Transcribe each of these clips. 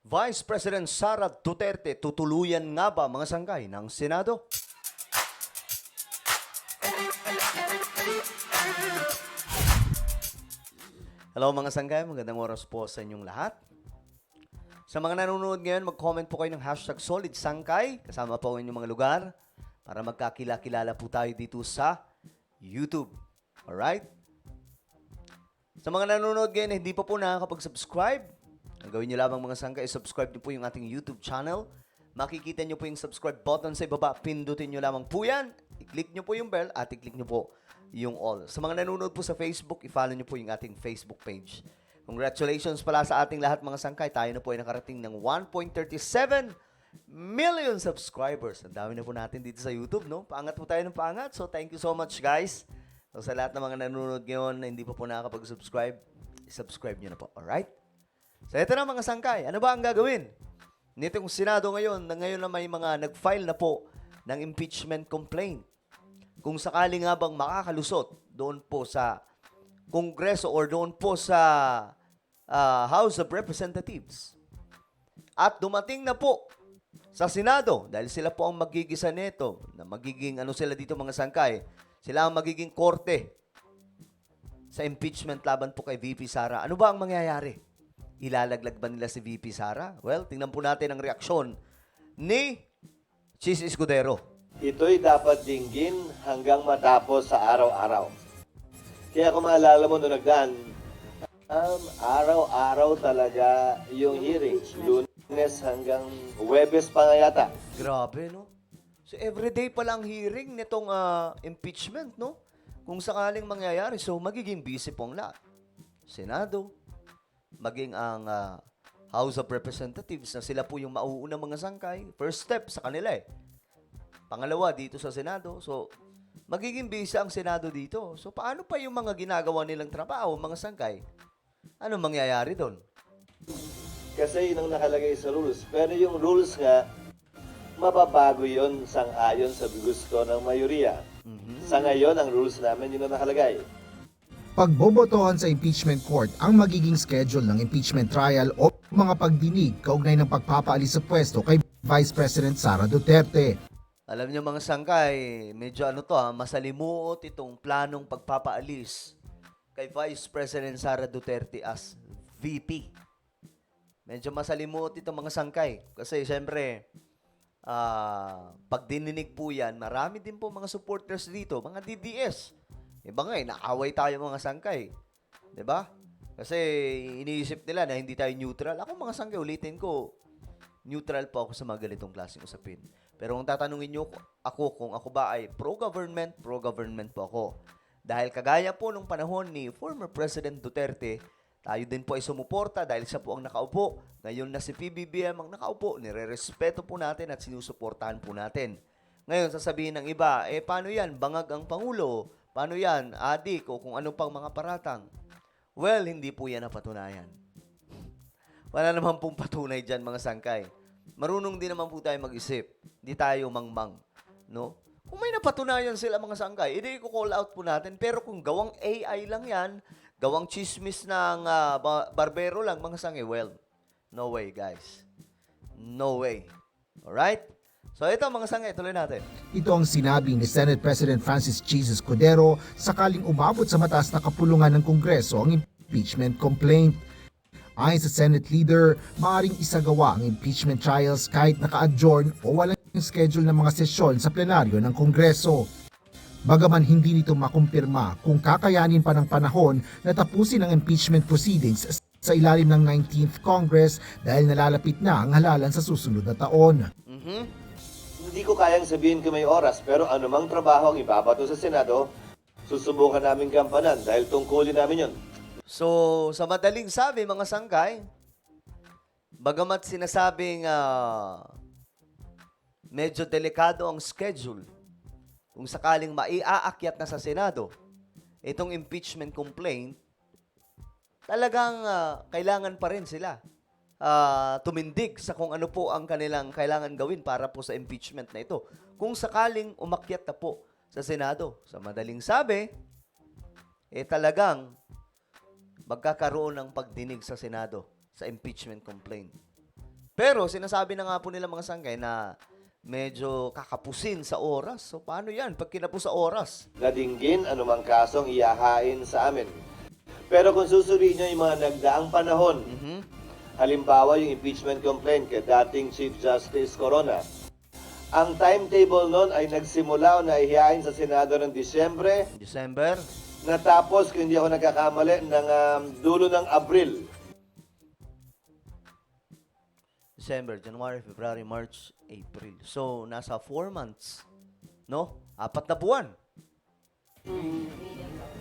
Vice President Sara Duterte tutuluyan nga ba mga sangkay ng Senado? Hello mga sangkay, magandang oras po sa inyong lahat. Sa mga nanonood ngayon, mag-comment po kayo ng #SolidSangkay kasama po ang inyong mga lugar para magkakilala po tayo dito sa YouTube. Alright? Sa mga nanonood ngayon na hindi pa po nakakapag-subscribe, ang gawin nyo lamang mga sangkay, subscribe nyo po yung ating YouTube channel. Makikita nyo po yung subscribe button sa ibaba. Pindutin nyo lamang po yan. I-click nyo po yung bell at i-click nyo po yung all. Sa mga nanonood po sa Facebook, i-follow nyo po yung ating Facebook page. Congratulations pala sa ating lahat mga sangkay. Tayo na po ay nakarating ng 1.37 million subscribers. Ang dami na po natin dito sa YouTube, no? Paangat po tayo ng paangat. So, thank you so much, guys. So, sa lahat ng mga nanonood ngayon na hindi pa po nakakapag-subscribe, i-subscribe nyo na po. Alright? So, ito na mga sangkay. Ano ba ang gagawin? Nitong Senado ngayon na may mga nag-file na po ng impeachment complaint. Kung sakali nga bang makakalusot doon po sa Kongreso or doon po sa House of Representatives. At dumating na po sa Senado dahil sila po ang magigisa nito na magiging sila dito mga sangkay. Sila ang magiging korte sa impeachment laban po kay VP Sara. Ano ba ang mangyayari? Ilalaglag ba nila si VP Sara? Well, tingnan po natin ang reaksyon ni Chis Escudero. Ito'y dapat dinggin hanggang matapos sa araw-araw. Kaya kung maalala mo nung nagdaan, araw-araw talaga yung hearing. Lunes hanggang Huwebes pa nga yata. Grabe, no? So, everyday pa lang hearing nitong impeachment, no? Kung sakaling mangyayari, so magiging busy pong lahat. Senado, maging ang House of Representatives na sila po yung mauuna mga sangkay. First step sa kanila eh. Pangalawa, dito sa Senado. So, magiging busy ang Senado dito. So, paano pa yung mga ginagawa nilang trabaho, mga sangkay? Ano mangyayari doon? Kasi yun ang nakalagay sa rules. Pero yung rules nga, mababago yun sang-ayon sa gusto ng mayoriya. Sa ngayon, ang rules namin yun ang nakalagay. Pagbobotohan sa impeachment court ang magiging schedule ng impeachment trial o mga pagdinig kaugnay ng pagpapaalis sa pwesto kay Vice President Sara Duterte. Alam niyo mga sangkay, medyo masalimuot itong planong pagpapaalis kay Vice President Sara Duterte as VP. Medyo masalimuot itong mga sangkay. Kasi siyempre, pag dininig po yan, marami din po mga supporters dito, mga DDS. Iba nga naaway tayo mga sangkay. 'Di ba? Kasi iniisip nila na hindi tayo neutral. Ako mga sangkay, ulitin ko, neutral po ako sa mga ganitong klaseng usapin. Pero kung tatanungin nyo ako kung ako ba ay pro-government po ako. Dahil kagaya po nung panahon ni former President Duterte, tayo din po ay sumuporta dahil siya po ang nakaupo. Ngayon na si PBBM ang nakaupo, nire-respeto po natin at sinusuportahan po natin. Ngayon, sasabihin ng iba, paano yan? Bangag ang Pangulo. Paano yan? Adik o kung ano pang mga paratang. Well, hindi po yan napatunayan. Wala naman pong patunay dyan mga sangkay. Marunong din naman po tayo mag-isip. Hindi tayo mangmang. No? Kung may napatunayan sila mga sangkay, hindi ko call out po natin. Pero kung gawang AI lang yan, gawang chismis ng barbero lang mga sangkay, well, no way guys. No way. Alright? So ito mga sangkay, tuloy natin. Ito ang sinabi ni Senate President Francis Chis Escudero sakaling umabot sa mataas na kapulungan ng Kongreso ang impeachment complaint. Ayon sa Senate leader, maaaring isagawa ang impeachment trials kahit naka-adjourn o walang schedule ng mga sesyon sa plenaryo ng Kongreso. Bagaman hindi nito makumpirma kung kakayanin pa ng panahon na tapusin ang impeachment proceedings sa ilalim ng 19th Congress dahil nalalapit na ang halalan sa susunod na taon. Hindi ko kayang sabihin kung may oras, pero anumang trabaho ang ibabato sa Senado, susubukan namin gampanan dahil tungkulin namin yun. So, sa madaling sabi, mga sangkay, bagamat sinasabing medyo delikado ang schedule, kung sakaling maiaakyat na sa Senado, itong impeachment complaint, talagang kailangan pa rin sila tumindig sa kung ano po ang kanilang kailangan gawin para po sa impeachment na ito. Kung sakaling umakyat na po sa Senado, sa madaling sabi, talagang magkakaroon ng pagdinig sa Senado sa impeachment complaint. Pero sinasabi na nga po nila mga sangkay na medyo kakapusin sa oras. So paano yan pag kinapos sa oras? Nadinggin anumang kasong iyahain sa amin. Pero kung susuriin nyo yung mga nagdaang panahon, halimbawa yung impeachment complaint kay dating Chief Justice Corona, ang timetable nun ay nagsimula o naihiyain sa Senado ng Disyembre, December. natapos, kung hindi ako nagkakamali, ng dulo ng Abril. December, January, February, March, April. So, nasa 4 months. No? 4 na buwan.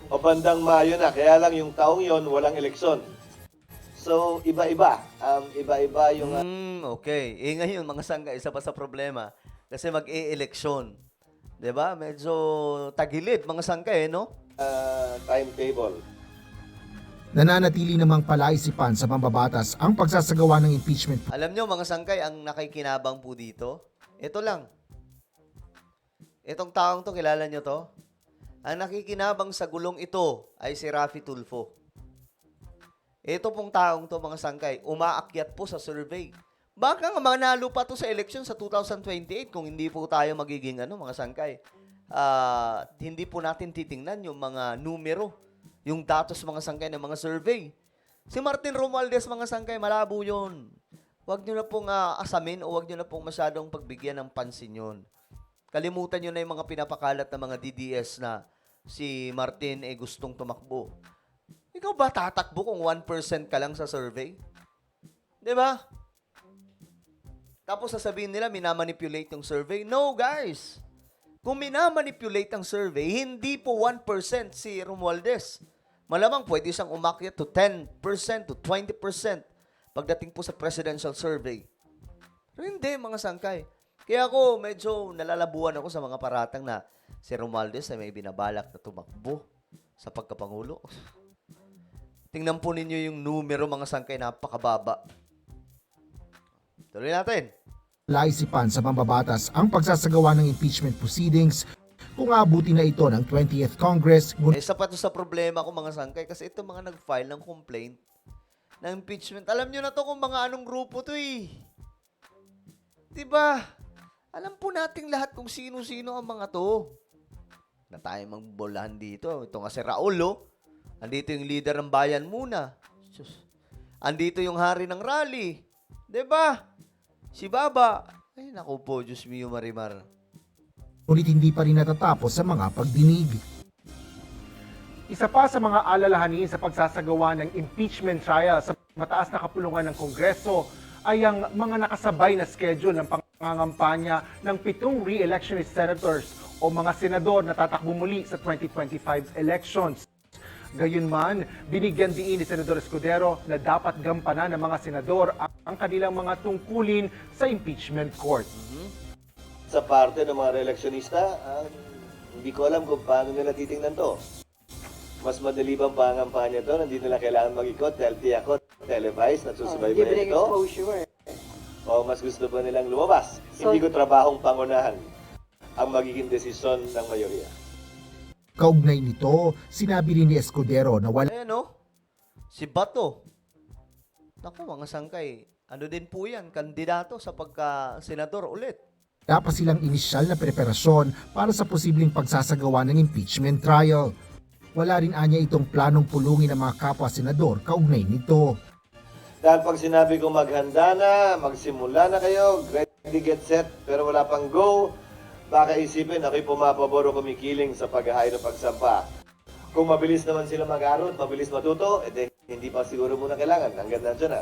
O bandang Mayo na, kaya lang yung taong yon walang eleksyon. So, iba-iba. Iba-iba yung Okay. Ngayon, mga sangka, isa pa sa problema. Kasi mag-e-eleksyon. 'Di ba? Medyo tagilid, mga sangka, no? timetable. Nananatili namang palaisipan sa mambabatas ang pagsasagawa ng impeachment Alam nyo, mga sangkay, ang nakikinabang po dito, ito lang. Itong taong to, kilala nyo to? Ang nakikinabang sa gulong ito ay si Raffy Tulfo. Ito pong taong to, mga sangkay, umaakyat po sa survey. Baka nga manalo pa to sa election sa 2028 kung hindi po tayo magiging mga sangkay. Hindi po natin titingnan yung mga numero, yung datos mga sangkay ng mga survey. Si Martin Romualdez, mga sangkay, malabo yun. Huwag nyo na pong asamin o huwag nyo na pong masyadong pagbigyan ng pansin yun. Kalimutan nyo na yung mga pinapakalat ng mga DDS na si Martin gustong tumakbo. Ikaw ba tatakbo kung 1% ka lang sa survey? Di ba? Tapos sasabihin nila, minamanipulate yung survey. No, guys. Kung minamanipulate ang survey, hindi po 1% si Romualdez. Malamang pwede siyang umakyat to 10%, to 20% pagdating po sa presidential survey. Pero hindi, mga sangkay. Kaya ako, medyo nalalabuan ako sa mga paratang na si Romualdez ay may binabalak na tumakbo sa pagkapangulo. Tingnan po ninyo yung numero, mga sangkay, napakababa. Tuloy natin. palaisipan sa mambabatas ang pagsasagawa ng impeachment proceedings kung aabuti na ito ng 20th Congress. Isa pa to sa problema ko, mga sangkay, kasi ito mga nag-file ng complaint ng impeachment. Alam nyo na to kung mga anong grupo to eh. Diba? Alam po nating lahat kung sino-sino ang mga to. Na tayo magbolahan dito. Ito nga si Raul, oh. Andito yung leader ng bayan muna. Diyos. Andito yung hari ng rally. Diba? Si Baba. Ay, naku po, Diyos mio Marimar. Ngunit hindi pa rin natatapos sa mga pagdinig. Isa pa sa mga alalahanin sa pagsasagawa ng impeachment trial sa mataas na kapulungan ng Kongreso ay ang mga nakasabay na schedule ng pangangampanya ng 7 re-electionist senators o mga senador na tatakbo muli sa 2025 elections. Gayunman, binigyan diin ni Senador Escudero na dapat gampanan ng mga senador ang kanilang mga tungkulin sa impeachment court. Sa parte ng mga reeleksyonista, hindi ko alam kung paano nila titingnan to. Mas madali bang pangampanya to? Hindi nila kailangan mag-ikot, ako, televised, nagsusubaybayan Libreng ito? exposure. O mas gusto ba nilang lumabas? So- Hindi ko trabahong pangunahan ang magiging desisyon ng mayorya. Kaugnay nito, sinabi rin ni Escudero na wala Ayan, no? Si Bato. Naku, mga sangkay. Ano din po yan? Kandidato sa pagka-senador ulit. pa silang inisyal na preparasyon para sa posibleng pagsasagawa ng impeachment trial. Wala rin anya itong planong pulungin ang mga kapwa-senador kaugnay nito. Dahil pag sinabi ko maghanda na, magsimula na kayo, ready, get set, pero wala pang go, baka isipin ako'y pumapabor o kumikiling sa paghahay ng pagsampa. Kung mabilis naman sila mag-arot, mabilis matuto, hindi pa siguro muna kailangan. Hanggang nandiyan na.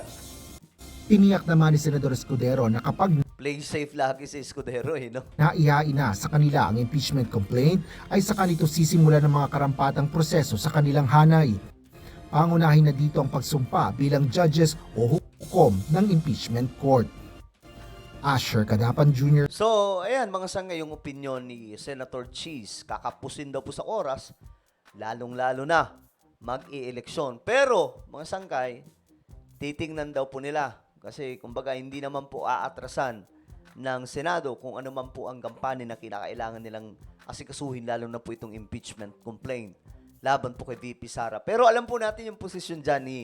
Tiniyak naman ni Senador Escudero na kapag Play safe lagi si Escudero, no? naihain na sa kanila ang impeachment complaint ay saka nito sisimula ng mga karampatang proseso sa kanilang hanay. Pangunahin na dito ang pagsumpa bilang judges o hukom ng impeachment court. Asher Kadapan Jr. So, ayan, mga sangkay, yung opinion ni Senator Cheese. Kakapusin daw po sa oras, lalong-lalo na mag-i-eleksyon. Pero, mga sangkay, titingnan daw po nila. Kasi, kumbaga, hindi naman po aatrasan ng Senado kung ano man po ang kampanya na kinakailangan nilang asikasuhin, lalo na po itong impeachment complaint laban po kay VP Sara. Pero alam po natin yung posisyon dyan ni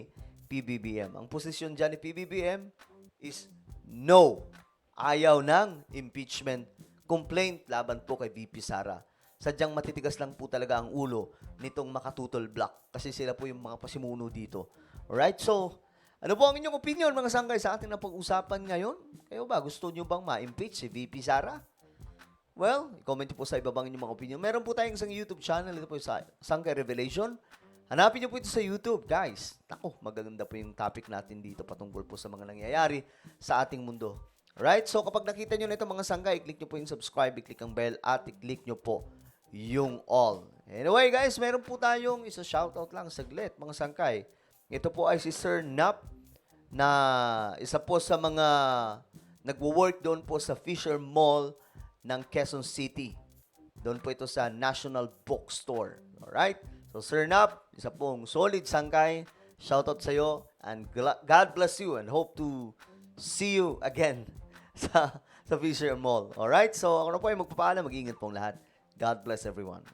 PBBM. Ang posisyon dyan ni PBBM is no. Ayaw ng impeachment complaint laban po kay VP Sara. Sadyang matitigas lang po talaga ang ulo nitong makatutol block kasi sila po yung mga pasimuno dito. Alright, so ano po ang inyong opinion mga sangkay sa ating napag-usapan ngayon? Kayo ba, gusto nyo bang ma-impeach si VP Sara? Well, comment nyo po sa ibabang inyong mga opinion. Meron po tayong isang YouTube channel, ito po sa Sangkay Revelation. Hanapin nyo po ito sa YouTube, guys. Nako, magaganda po yung topic natin dito patungkol po sa mga nangyayari sa ating mundo. Alright, so kapag nakita nyo na ito mga sangkay, i-click nyo po yung subscribe, i-click ang bell, at i-click nyo po yung all. Anyway, guys, meron po tayong isa shoutout lang saglit, mga sangkay. Ito po ay si Sir Nap na isa po sa mga nagwo-work doon po sa Fisher Mall ng Quezon City. Doon po ito sa National Bookstore. Alright? So, Sir Nap, isa pong solid sangkay. Shoutout sa iyo and God bless you and hope to see you again sa Fisher Mall. Alright? So, ako na po ay magpapaalam. Mag-ingat pong lahat. God bless everyone.